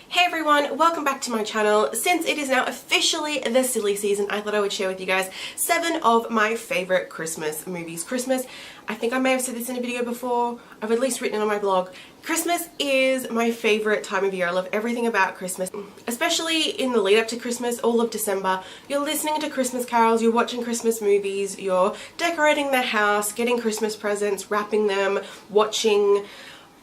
Hey everyone, welcome back to my channel. Since it is now officially the silly season, I thought I would share with you guys 7 of my favorite Christmas movies. I think I may have said this in a video before, I've at least written it on my blog. Christmas is my favorite time of year. I love everything about Christmas, especially in the lead up to Christmas, all of December. You're listening to Christmas carols, you're watching Christmas movies, you're decorating the house, getting Christmas presents, wrapping them, watching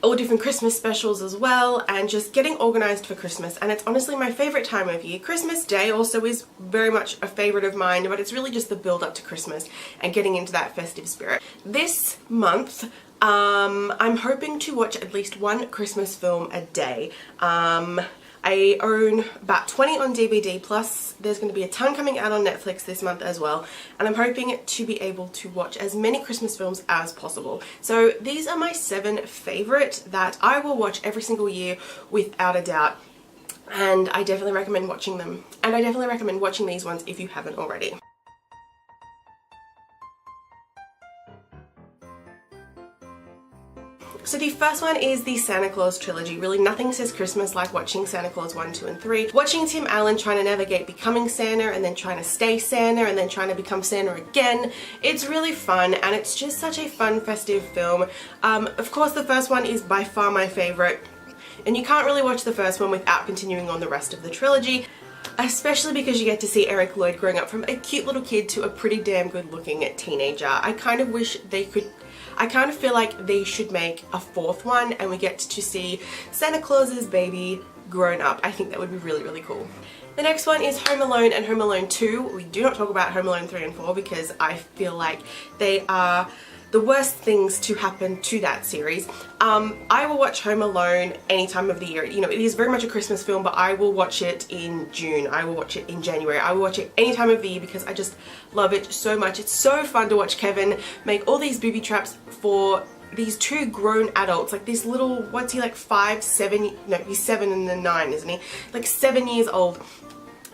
all different Christmas specials as well, and just getting organized for Christmas. And it's honestly my favorite time of year. Christmas Day also is very much a favorite of mine, but it's really just the build up to Christmas and getting into that festive spirit. This month I'm hoping to watch at least one Christmas film a day. I own about 20 on DVD, plus there's going to be a ton coming out on Netflix this month as well, and I'm hoping to be able to watch as many Christmas films as possible. So these are my 7 favorite that I will watch every single year without a doubt, and I definitely recommend watching them. And I definitely recommend watching these ones if you haven't already. So the first one is the Santa Claus trilogy. Really, nothing says Christmas like watching Santa Claus 1, 2, and 3. Watching Tim Allen trying to navigate becoming Santa and then trying to stay Santa and then trying to become Santa again. It's really fun, and it's just such a fun, festive film. Of course, the first one is by far my favorite, and you can't really watch the first one without continuing on the rest of the trilogy, especially because you get to see Eric Lloyd growing up from a cute little kid to a pretty damn good looking teenager. I kind of feel like they should make a 4th one and we get to see Santa Claus's baby grown up. I think that would be really, really cool. The next one is Home Alone and Home Alone 2. We do not talk about Home Alone 3 and 4 because I feel like they are the worst things to happen to that series. I will watch Home Alone any time of the year. You know, it is very much a Christmas film, but I will watch it in June. I will watch it in January. I will watch it any time of the year because I just love it so much. It's so fun to watch Kevin make all these booby traps for these 2 grown adults, like this little, what's he, like 5, 7, no, he's 7 and then 9, isn't he? Like 7 years old,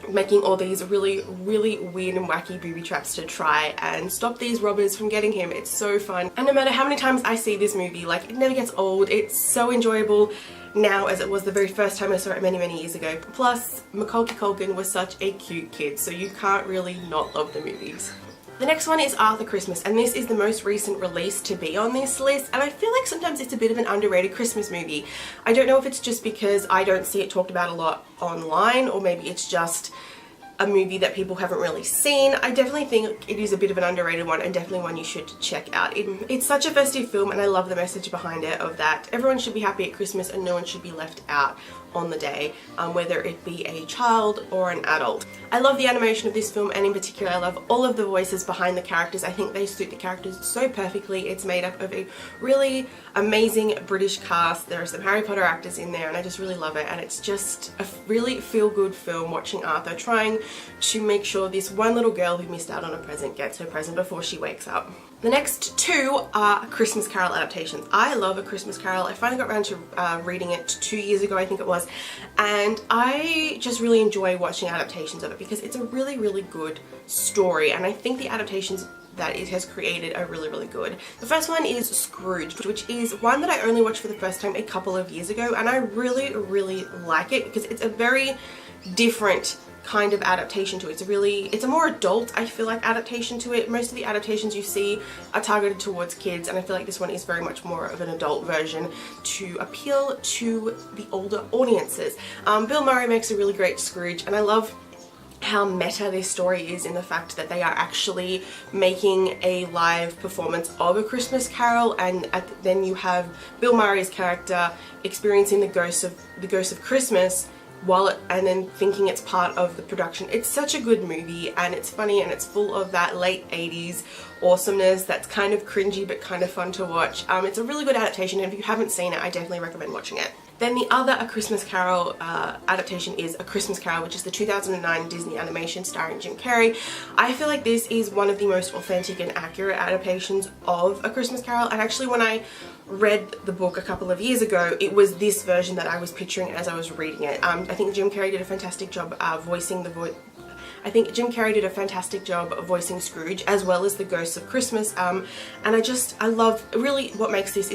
making all these really, really weird and wacky booby traps to try and stop these robbers from getting him. It's so fun. And no matter how many times I see this movie, like, it never gets old. It's so enjoyable now as it was the very first time I saw it many, many years ago. Plus, Macaulay Culkin was such a cute kid, so you can't really not love the movies. The next one is Arthur Christmas, and this is the most recent release to be on this list, and I feel like sometimes it's a bit of an underrated Christmas movie. I don't know if it's just because I don't see it talked about a lot online, or maybe it's just a movie that people haven't really seen. I definitely think it is a bit of an underrated one, and definitely one you should check out. It's such a festive film, and I love the message behind it of that everyone should be happy at Christmas and no one should be left out on the day, whether it be a child or an adult. I love the animation of this film, and in particular I love all of the voices behind the characters. I think they suit the characters so perfectly. It's made up of a really amazing British cast. There are some Harry Potter actors in there, and I just really love it, and it's just a really feel-good film watching Arthur trying to make sure this one little girl who missed out on a present gets her present before she wakes up. The next 2 are Christmas Carol adaptations. I love A Christmas Carol. I finally got around to reading it 2 years ago, I think it was, and I just really enjoy watching adaptations of it because it's a really, really good story, and I think the adaptations that it has created are really, really good. The first one is Scrooge, which is one that I only watched for the first time a couple of years ago, and I really, really like it because it's a very different kind of adaptation to it. It's a more adult, I feel like, adaptation to it. Most of the adaptations you see are targeted towards kids, and I feel like this one is very much more of an adult version to appeal to the older audiences. Bill Murray makes a really great Scrooge, and I love how meta this story is in the fact that they are actually making a live performance of A Christmas Carol, and then you have Bill Murray's character experiencing the ghost of Christmas and then thinking it's part of the production. It's such a good movie, and it's funny, and it's full of that late 80s awesomeness that's kind of cringy but kind of fun to watch. It's a really good adaptation, and if you haven't seen it, I definitely recommend watching it. Then the other A Christmas Carol adaptation is A Christmas Carol, which is the 2009 Disney animation starring Jim Carrey. I feel like this is one of the most authentic and accurate adaptations of A Christmas Carol, and actually when I read the book a couple of years ago, it was this version that I was picturing as I was reading it. I think Jim Carrey did a fantastic job voicing the I think Jim Carrey did a fantastic job of voicing Scrooge as well as the ghosts of Christmas, and I love, really what makes this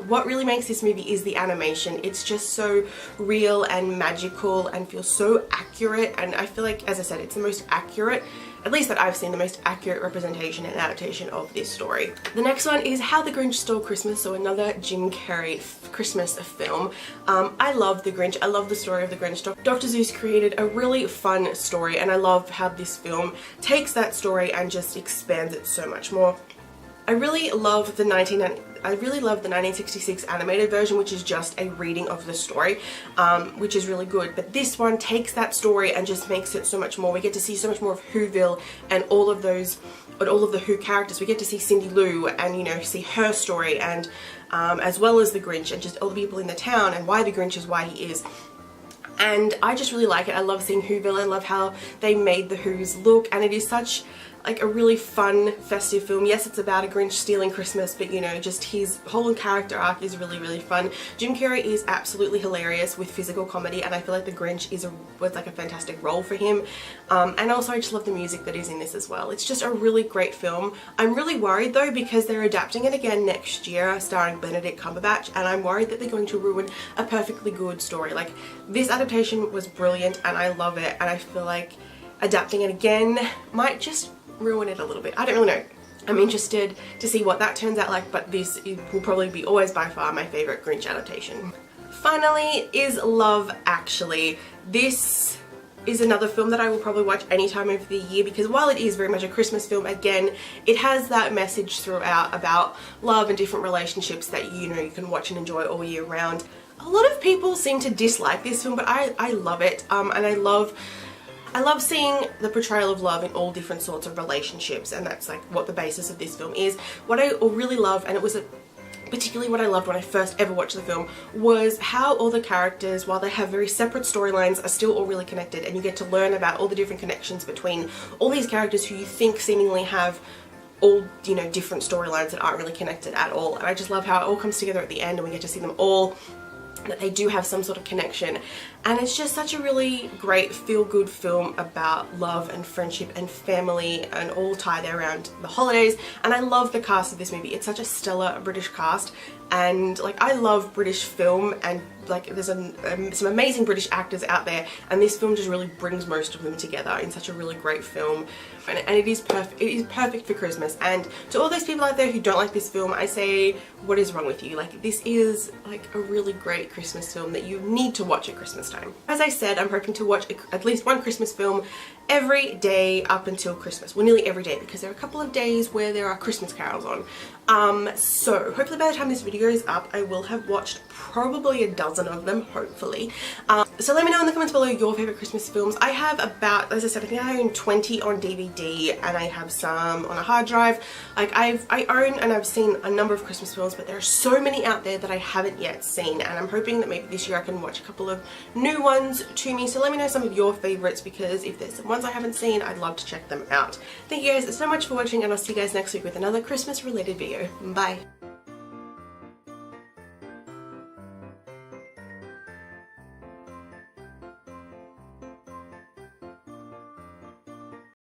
what really makes this movie is the animation. It's just so real and magical and feels so accurate, and I feel like, as I said, it's the most accurate, at least that I've seen, the most accurate representation and adaptation of this story. The next one is How the Grinch Stole Christmas, so another Jim Carrey Christmas film. I love The Grinch. I love the story of The Grinch. Dr. Seuss created a really fun story, and I love how this film takes that story and just expands it so much more. I really love the 1966 animated version, which is just a reading of the story, which is really good. But this one takes that story and just makes it so much more. We get to see so much more of Whoville and all of the Who characters. We get to see Cindy Lou and, you know, see her story, and as well as the Grinch and just all the people in the town and why the Grinch is why he is. And I just really like it. I love seeing Whoville. I love how they made the Who's look, and it is such like a really fun, festive film. Yes, it's about a Grinch stealing Christmas, but you know, just his whole character arc is really, really fun. Jim Carrey is absolutely hilarious with physical comedy, and I feel like the Grinch was like a fantastic role for him. And also I just love the music that is in this as well. It's just a really great film. I'm really worried though, because they're adapting it again next year, starring Benedict Cumberbatch, and I'm worried that they're going to ruin a perfectly good story. Like, this adaptation was brilliant and I love it, and I feel like adapting it again might just ruin it a little bit. I don't really know. I'm interested to see what that turns out like, but this will probably be always by far my favorite Grinch adaptation. Finally is Love Actually. This is another film that I will probably watch any time of the year, because while it is very much a Christmas film, again, it has that message throughout about love and different relationships that, you know, you can watch and enjoy all year round. A lot of people seem to dislike this film, but I love it, and I love seeing the portrayal of love in all different sorts of relationships, and that's like what the basis of this film is. What I really love, and it was particularly what I loved when I first ever watched the film, was how all the characters, while they have very separate storylines, are still all really connected, and you get to learn about all the different connections between all these characters who you think seemingly have all, you know, different storylines that aren't really connected at all. And I just love how it all comes together at the end, and we get to see them all, that they do have some sort of connection. And it's just such a really great feel-good film about love and friendship and family, and all tied around the holidays. And I love the cast of this movie. It's such a stellar British cast, and like, I love British film, and like, there's some amazing British actors out there, and this film just really brings most of them together in such a really great film. And it is perfect. It is perfect for Christmas. And to all those people out there who don't like this film, I say, what is wrong with you? Like, this is like a really great Christmas film that you need to watch at Christmas time. As I said, I'm hoping to watch at least one Christmas film every day up until Christmas. Well, nearly every day, because there are a couple of days where there are Christmas carols on. So hopefully by the time this video is up, I will have watched probably a dozen of them, hopefully. So let me know in the comments below your favorite Christmas films. I have about, as I said, I think I own 20 on DVD, and I have some on a hard drive. Like, I own and I've seen a number of Christmas films, but there are so many out there that I haven't yet seen, and I'm hoping that maybe this year I can watch a couple of new ones to me. So let me know some of your favorites, because if there's some ones I haven't seen, I'd love to check them out. Thank you guys so much for watching, and I'll see you guys next week with another Christmas related video. Bye.